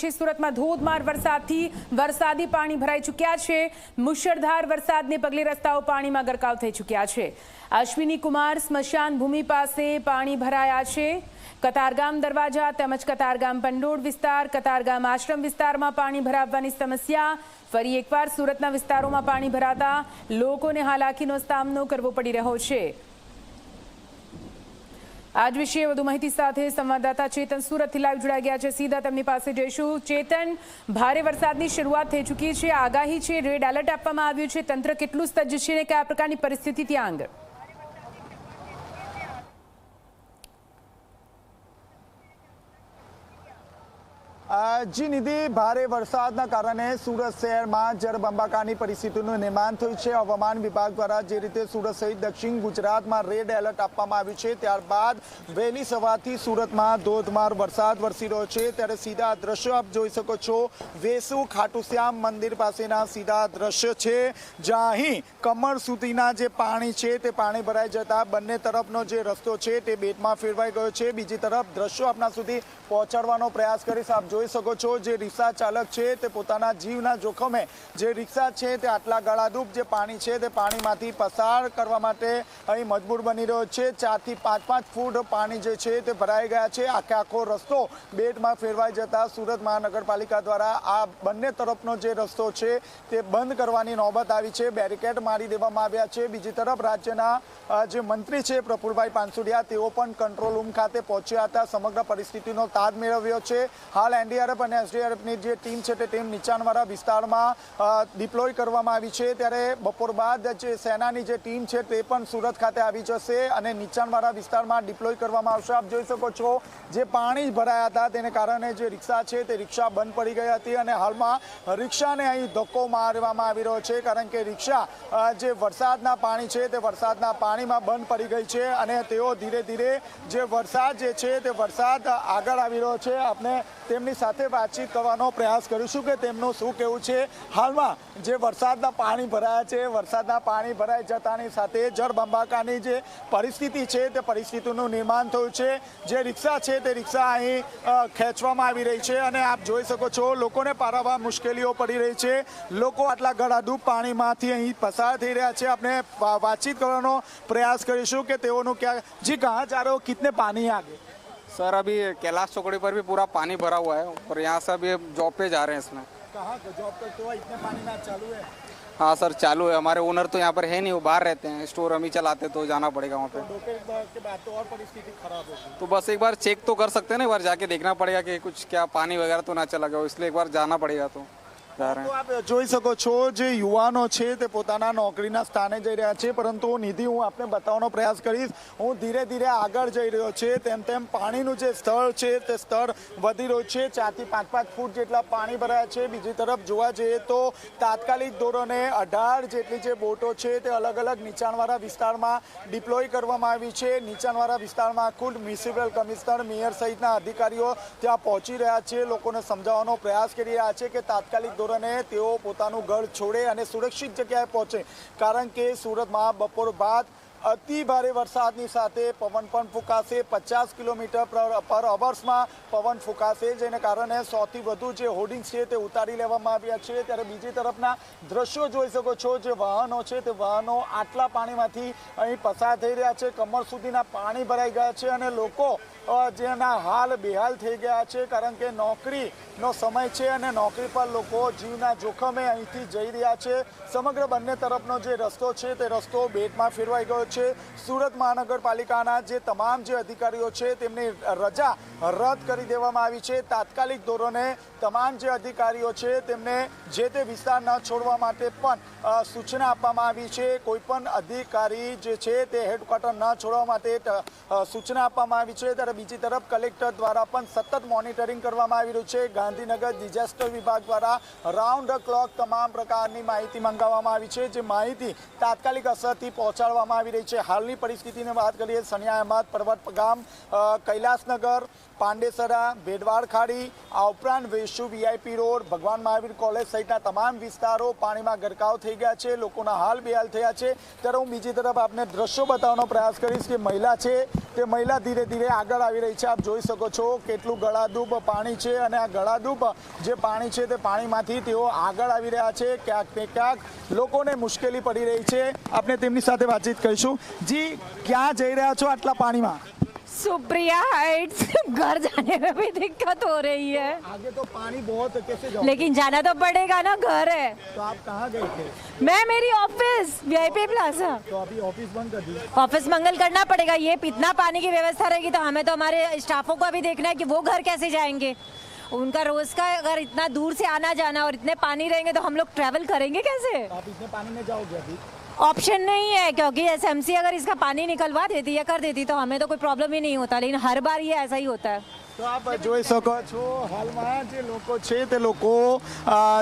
છે। સુરતમાં ધોધમાર વરસાદથી વરસાદી પાણી ભરાઈ ચૂક્યા છે। મુશળધાર વરસાદને પગલે રસ્તાઓ પાણીમાં ગરકાવ થઈ ચૂક્યા છે। અશ્વિની કુમાર સ્મશાન ભૂમિ પાસે પાણી ભરાયા છે। કતારગામ દરવાજા તેમજ કતારગામ પંડોળ વિસ્તાર, કતારગામ આશ્રમ વિસ્તારમાં પાણી ભરાવાની સમસ્યા ફરી એકવાર સુરતના વિસ્તારોમાં પાણી ભરાતા લોકોને હાલાકીનો સામનો કરવો પડી રહ્યો છે। આજ વિશે વધુ માહિતી સાથે સંવાદદાતા ચેતન સુરતથી લાઈવ જોડાઈ ગયા છે। સીધા તેમની પાસે જઈશું। ચેતન, ભારે વરસાદની શરૂઆત થઈ ચૂકી છે, આગાહી છે, રેડ એલર્ટ આપવામાં આવ્યું છે, તંત્ર કેટલું સજ્જ છે અને કયા પ્રકારની પરિસ્થિતિ ત્યાં આગળ? જી નિધિ, ભારે વરસાદના કારણે સુરત શહેરમાં જળબંબાકારની પરિસ્થિતિનું નિર્માણ થયું છે। હવામાન વિભાગ દ્વારા જે રીતે સુરત સહિત દક્ષિણ ગુજરાતમાં રેડ એલર્ટ આપવામાં આવ્યું છે, ત્યારબાદ વહેલી સવારથી સુરતમાં ધોધમાર વરસાદ વરસી રહ્યો છે। ત્યારે સીધા દ્રશ્યો આપ જોઈ શકો છો, વેસુ ખાટુશ્યામ મંદિર પાસેના સીધા દ્રશ્ય છે, જ્યાં અહીં કમર સુધીના જે પાણી છે તે પાણી ભરાઈ જતા બંને તરફનો જે રસ્તો છે તે બેટમાં ફેરવાઈ ગયો છે। બીજી તરફ દ્રશ્યો આપના સુધી પહોંચાડવાનો પ્રયાસ કરીશ। આપ જોઈ શકો છો, જે રિક્ષા ચાલક છે તે પોતાના જીવના જોખમે જે રિક્ષા છે તે આટલા ગળાડૂબ જે પાણી છે તે પાણીમાંથી પસાર કરવા માટે અહીં મજબૂર બની રહ્યો છે। 4 થી 5 ફૂટ પાણી જે છે તે ભરાઈ ગયા છે। આખો રસ્તો બેટમાં ફેરવાઈ જતા સુરત મહાનગરપાલિકા દ્વારા આ બંને તરફનો જે રસ્તો છે તે બંધ કરવાની નોબત આવી છે, બેરિકેડ મારી દેવામાં આવ્યા છે। બીજી તરફ રાજ્યના જે મંત્રી છે પ્રફુલભાઈ પાનસુરિયા, તેઓ પણ કંટ્રોલ રૂમ ખાતે પહોંચ્યા હતા, સમગ્ર પરિસ્થિતિનો તાગ મેળવ્યો છે। હાલ એનડીઆરએફ અને એસડીઆરએફની જે ટીમ છે તે ટીમ નીચાણવાળા વિસ્તારમાં ડિપ્લોય કરવામાં આવી છે। ત્યારે બપોર બાદ જે સેનાની જે ટીમ છે તે પણ સુરત ખાતે આવી જશે અને નીચાણવાળા વિસ્તારમાં ડિપ્લોય કરવામાં આવશે। આપ જોઈ શકો છો, જે પાણી ભરાયા હતા તેને કારણે જે રિક્ષા છે તે રિક્ષા બંધ પડી ગઈ હતી અને હાલમાં રિક્ષાને અહીં ધક્કો મારવામાં આવી રહ્યો છે, કારણ કે રિક્ષા જે વરસાદના પાણી છે તે વરસાદના પાણીમાં બંધ પડી ગઈ છે અને તેઓ ધીરે ધીરે જે વરસાદ જે છે તે વરસાદ આગળ આવી રહ્યો છે। આપણે તેમની સાથે વાતચીત કરવાનો પ્રયાસ કરીશું કે તેમનું શું કહેવું છે। હાલમાં જે વરસાદના પાણી ભરાયા છે, વરસાદના પાણી ભરાઈ જતાની સાથે જળબંબાકારની જે પરિસ્થિતિ છે તે પરિસ્થિતિનું નિર્માણ થયું છે। જે રિક્ષા છે તે રિક્ષા અહીં ખેંચવામાં આવી રહી છે અને આપ જોઈ શકો છો, લોકોને પારાવાર મુશ્કેલીઓ પડી રહી છે। લોકો આટલા ગળાડૂબ પાણીમાંથી અહીં પસાર થઈ રહ્યા છે। આપણે વાતચીત કરવાનો પ્રયાસ કરીશું કે તેઓનું ક્યાં जी कहाँ जा रहे हो, कितने पानी है आगे? सर अभी कैलाश चौकड़ी पर भी पूरा पानी भरा हुआ है और यहाँ से अभी जॉब पे जा रहे हैं। इसमें कहाँ जॉब करते हो, इतने पानी में चालू है? हाँ सर चालू है। हमारे ओनर तो यहाँ पर है नहीं, वो बाहर रहते हैं, स्टोर हम ही चलाते, तो जाना पड़ेगा वहाँ पे। दोपहर के बाद तो और परिस्थिति खराब होगी, तो बस एक बार चेक तो कर सकते हैं ना, एक बार जाके देखना पड़ेगा कि कुछ क्या पानी वगैरह तो ना चला गया, इसलिए एक बार जाना पड़ेगा। तो આપ જોઈ શકો છો, જે યુવાનો છે તે પોતાના નોકરીના સ્થાને જઈ રહ્યા છે, પરંતુ નિધિ હું આપને બતાવવાનો પ્રયાસ કરીશ, હું ધીરે ધીરે આગળ જઈ રહ્યો છે તેમ તેમ પાણીનું જે સ્તર છે તે સ્તર વધી રહ્યું છે। 4 થી 5 ફૂટ જેટલા પાણી ભરાયા છે। બીજી તરફ જોવા જઈએ તો તાત્કાલિક ધોરણે 18 જેટલી જે બોટો છે તે અલગ અલગ નીચાણવાળા વિસ્તારમાં ડિપ્લોય કરવામાં આવી છે। નીચાણવાળા વિસ્તારમાં ખુદ મ્યુનિસિપલ કમિશનર, મેયર સહિતના અધિકારીઓ ત્યાં પહોંચી રહ્યા છે, લોકોને સમજાવવાનો પ્રયાસ કરી રહ્યા છે કે તાત્કાલિક તેઓ પોતાનું ઘર છોડે અને સુરક્ષિત જગ્યાએ પહોંચે, કારણ કે સુરતમાં બપોર બાદ અતિ ભારે વરસાદની સાથે પવન પણ ફૂંકાશે। 50 કિલોમીટર પર અવર્સમાં પવન ફૂંકાશે, જેને કારણે 100 થી વધુ જે હોર્ડિંગ્સ છે તે ઉતારી લેવામાં આવ્યા છે। ત્યારે બીજી તરફના દ્રશ્યો જોઈ શકો છો, જે વાહનો છે તે વાહનો આટલા પાણીમાંથી અહીં પસાર થઈ રહ્યા છે, કમર સુધીના પાણી ભરાઈ ગયા છે અને લોકો જેના હાલ બેહાલ થઈ ગયા છે, કારણ કે નોકરીનો સમય છે અને નોકરી પર લોકો જીવના જોખમે અહીંથી જઈ રહ્યા છે। સમગ્ર બંને તરફનો જે રસ્તો છે તે રસ્તો બેટમાં ફેરવાઈ ગયો છે। સુરત મહાનગરપાલિકાના જે તમામ જે અધિકારીઓ છે તેમની રજા રદ કરી દેવામાં આવી છે। તાત્કાલિક ધોરણે તમામ જે અધિકારીઓ છે તેમને જે તે વિસ્તાર ન છોડવા માટે પણ સૂચના આપવામાં આવી છે। કોઈ પણ અધિકારી જે છે તે હેડક્વાર્ટર ન છોડવા માટે સૂચના આપવામાં આવી છે। ત્યારે બીજી તરફ કલેક્ટર દ્વારા પણ સતત મોનિટરિંગ કરવામાં આવી રહ્યું છે। ગાંધીનગર ડિઝાસ્ટર વિભાગ દ્વારા રાઉન્ડ ધ ક્લોક તમામ પ્રકારની માહિતી મંગાવવામાં આવી છે, જે માહિતી તાત્કાલિક અસરથી પહોંચાડવામાં આવી રહી રહી છે. હાલની પરિસ્થિતિની વાત કરીએ, સનિયા અહેમદ, પર્વત ગામ, કૈલાસનગર, પાંડેસરા, ભેડવાડ ખાડી, આ ઉપરાંત વેસુ, VIP રોડ, ભગવાન મહાવીર કોલેજ સહિતના તમામ વિસ્તારો પાણીમાં ગરકાવ થઈ ગયા છે. લોકોના હાલ બેહાલ થયા છે. ત્યારે હું બીજી તરફ આપને દ્રશ્યો બતાવવાનો પ્રયાસ કરીશ કે મહિલા છે તે મહિલા ધીરે ધીરે આગળ આવી રહી છે. આપ જોઈ શકો છો કેટલું ગળાડૂબ પાણી છે અને આ ગળાડૂબ જે પાણી છે તે પાણીમાંથી તેઓ આગળ આવી રહ્યા છે. ક્યાંક ને ક્યાંક લોકોને મુશ્કેલી પડી રહી છે. આપણે તેમની સાથે વાતચીત કરીશું. જી, ક્યાં જઈ રહ્યા છો આટલા પાણીમાં? सुप्रिया हाइट्स घर जाने में भी दिक्कत हो रही है. आगे तो पानी बहुत, कैसे जाओ? लेकिन जाना तो पड़ेगा ना, घर है. तो आप कहाँ गए थे? मैं मेरी ऑफिस VIP प्लाजा. तो अभी ऑफिस बंद कर दी? ऑफिस मंगल करना पड़ेगा. ये इतना पानी की व्यवस्था रहेगी तो हमें तो हमारे स्टाफों को अभी देखना है कि वो घर कैसे जाएंगे. उनका रोज का अगर इतना दूर से आना जाना और इतने पानी रहेंगे तो हम लोग ट्रैवल करेंगे कैसे? आप इतने पानी में जाओगे अभी? ऑप्शन नहीं है, क्योंकि SMC अगर इसका पानी निकलवा देती या कर देती तो हमें तो कोई प्रॉब्लम ही नहीं होता, लेकिन हर बार ये ऐसा ही होता है. તો આપ જોઈ શકો છો હાલમાં જે લોકો છે તે લોકો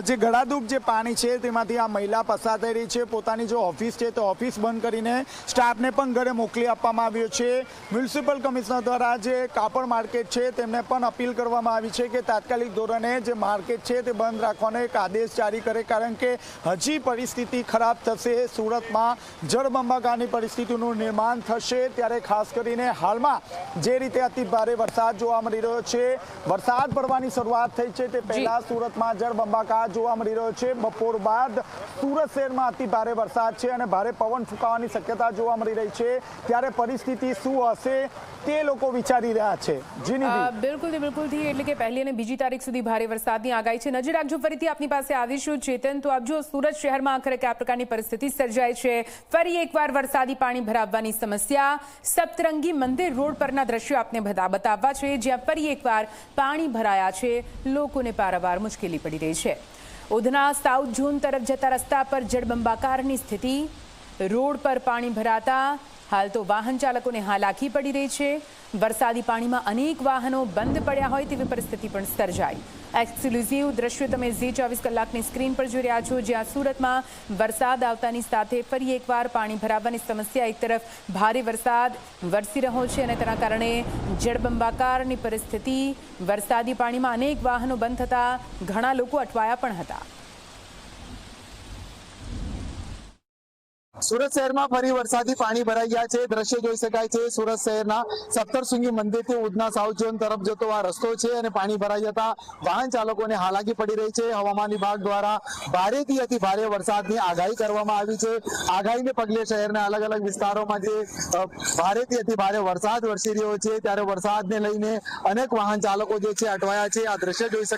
જે ગળાડૂબ જે પાણી છે તેમાંથી આ મહિલા પસાર થઈ રહી છે. પોતાની જે ઓફિસ છે તો ઓફિસ બંધ કરીને સ્ટાફને પણ ઘરે મોકલી આપવામાં આવ્યો છે. મ્યુનિસિપલ કમિશનર દ્વારા જે કાપડ માર્કેટ છે તેમને પણ અપીલ કરવામાં આવી છે કે તાત્કાલિક ધોરણે જે માર્કેટ છે તે બંધ રાખવાનો એક આદેશ જારી કરે, કારણ કે હજી પરિસ્થિતિ ખરાબ થશે. સુરતમાં જળબંબાકારની પરિસ્થિતિનું નિર્માણ થશે. ત્યારે ખાસ કરીને હાલમાં જે રીતે અતિ ભારે વરસાદ જોવા મળી રહ્યો છે, વરસાદ પડવાની શરૂઆત થઈ છે તે પહેલા સુરતમાં જળબંબાકાર જોવા મળી રહ્યો છે. બપોર બાદ સુરત શહેરમાં અતિ ભારે વરસાદ છે અને ભારે પવન ફૂંકાવાની શક્યતા જોવા મળી રહી છે. ત્યારે પરિસ્થિતિ શું હશે તે લોકો વિચારી રહ્યા છે. બિલકુલથી એટલે કે પહેલી અને બીજી તારીખ સુધી ભારે વરસાદની આગાહી છે. નજર રાખજો, ફરીથી આપની પાસે આવીશું ચેતન. તો આપ જો સુરત શહેરમાં આખરે કયા પ્રકારની પરિસ્થિતિ સર્જાય છે. ફરી એકવાર વરસાદી પાણી ભરાવવાની સમસ્યા. સપ્તરંગી મંદિર રોડ પરના દ્રશ્યો આપને બતાવવા છે, જ્યાં ફરી એકવાર પાણી ભરાયા છે. લોકોને પારાવાર મુશ્કેલી પડી રહી છે. ઉધના સાઉથ ઝોન તરફ જતા રસ્તા પર જળબંબાકારની સ્થિતિ. રોડ પર પાણી ભરાતા હાલ તો વાહન ચાલકોને હાલાકી પડી રહી છે. વરસાદી પાણીમાં અનેક વાહનો બંધ પડ્યા હોય તેવી પરિસ્થિતિ પણ સર્જાઈ. એક્સક્લુઝિવ દ્રશ્યો તમે Zee24 કલાકની સ્ક્રીન પર જોઈ રહ્યા છો, જ્યાં સુરતમાં વરસાદ આવતાની સાથે ફરી એકવાર પાણી ભરાવવાની સમસ્યા. એક તરફ ભારે વરસાદ વરસી રહ્યો છે અને તેના કારણે જળબંબાકારની પરિસ્થિતિ. વરસાદી પાણીમાં અનેક વાહનો બંધ થતા ઘણા લોકો અટવાયા પણ હતા. સુરત શહેરમાં ફરી વરસાદી પાણી ભરાઈ ગયા છે. દ્રશ્ય જોઈ શકાય છે સુરત શહેરના સપ્તરશૃંગી મંદિરથી ઉધના સાઉથ ઝોન તરફ જતો આ રસ્તો છે અને પાણી ભરાઈ જતા વાહન ચાલકોને હાલાકી પડી રહી છે. હવામાન વિભાગ દ્વારા ભારેથી અતિ ભારે વરસાદની આગાહી કરવામાં આવી છે. આગાહીને પગલે શહેરના અલગ અલગ વિસ્તારોમાં જે ભારેથી અતિ ભારે વરસાદ વરસી રહ્યો છે, ત્યારે વરસાદને લઈને અનેક વાહન ચાલકો જે છે અટવાયા છે. આ દ્રશ્ય જોઈ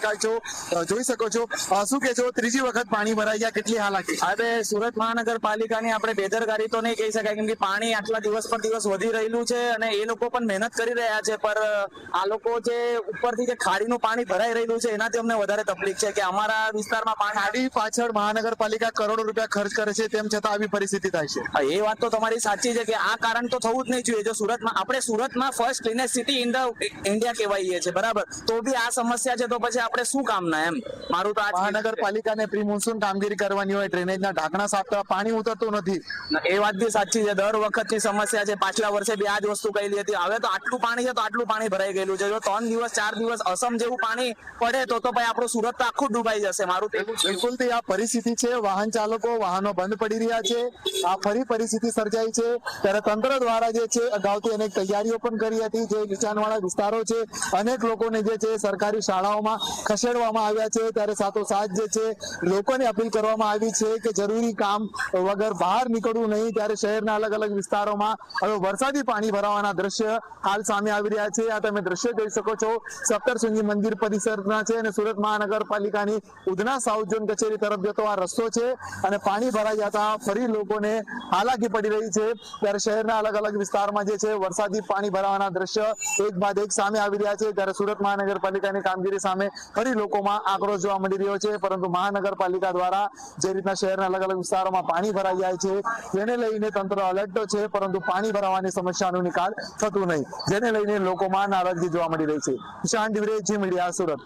શકો છો. શું કે છો, ત્રીજી વખત પાણી ભરાઈ ગયા, કેટલી હાલાકી? હવે સુરત મહાનગરપાલિકાની આપણે બેદરકારી તો નહીં કહી શકાય, કેમ કે પાણી આટલા દિવસ પર દિવસ વધી રહેલું છે અને એ લોકો પણ મહેનત કરી રહ્યા છે, પર આ લોકો જે ઉપરથી જે ખાડીનું પાણી ભરાઈ રહેલું છે એનાથી અમને વધારે તકલીફ છે કે અમારા વિસ્તારમાં ખાડી પાછળ મહાનગરપાલિકા કરોડો રૂપિયા ખર્ચ કરે છે, તેમ છતાં આવી પરિસ્થિતિ થાય છે. એ વાત તો તમારી સાચી છે કે આ કારણ તો થવું જ નહીં જોઈએ. જો સુરતમાં first cleanest city in the India કહેવાઈએ છે, બરાબર, તો બી આ સમસ્યા છે તો પછી આપણે શું કામના? એમ મારું તો મહાનગરપાલિકાને પ્રી મોન્સૂન કામગીરી કરવાની હોય, ડ્રેનેજના ઢાંકણા સાફ કરવા, પાણી ઉતરતું નથી. એ વાત બી સાચી છે. દર વખતની સમસ્યા છે. પાછલા વર્ષે બી આ જ વસ્તુ કહેલી હતી. હવે તો આટલું પાણી છે તો આટલું પાણી ભરાઈ ગયેલું છે. જો 3 દિવસ 4 દિવસ અસમ જેવું પાણી પડે તો ભાઈ આપણું સુરત તો આખું ડૂબાઈ જશે. મારું બિલકુલ આ પરિસ્થિતિ છે. વાહન ચાલકો વાહનો બંધ પડી રહ્યા છે. આ ફરી પરિસ્થિતિ સર્જાઈ છે. ત્યારે તંત્ર દ્વારા જે છે અગાઉથી અનેક તૈયારીઓ પણ કરી હતી. જે નીચાણવાળા વિસ્તારો છે, અનેક લોકોને જે છે સરકારી શાળાઓમાં ખસેડવામાં આવ્યા છે. ત્યારે સાથોસાથ જે છે લોકોને અપીલ કરવામાં આવી છે કે જરૂરી કામ વગર બહાર નીકળવું નહીં. ત્યારે શહેરના અલગ અલગ વિસ્તારોમાં હવે વરસાદી પાણી ભરાવાના દ્રશ્ય હાલ સામે આવી રહ્યા છે. આ તમે દ્રશ્ય જોઈ શકો છો, સપ્તરશૃંગી મંદિર પરિસરના છે અને સુરત મહાનગરપાલિકાની ઉધના સાઉથ ઝોન કચેરી તરફ જતો આ રસ્તો છે અને પાણી ભરાઈ જતા ફરી લોકોને હાલાકી પડી રહી છે. ત્યારે શહેરના અલગ અલગ વિસ્તારમાં જે છે વરસાદી પાણી ભરાવાના દ્રશ્ય એક બાદ એક સામે આવી રહ્યા છે. ત્યારે સુરત મહાનગરપાલિકાની કામગીરી સામે ફરી લોકોમાં આક્રોશ જોવા મળી રહ્યો છે. પરંતુ મહાનગરપાલિકા દ્વારા જે રીતના શહેરના અલગ અલગ વિસ્તારોમાં પાણી ભરાઈ જાય છે જેને લઈને તંત્ર અલર્ટ છે, પરંતુ પાણી ભરાવાની સમસ્યાનો નિકાલ થતું નહીં, જેને લઈને લોકોમાં નારાજગી જોવા મળી રહી છે. ઈશાન દિવરે, ઝી મીડિયા, સુરત.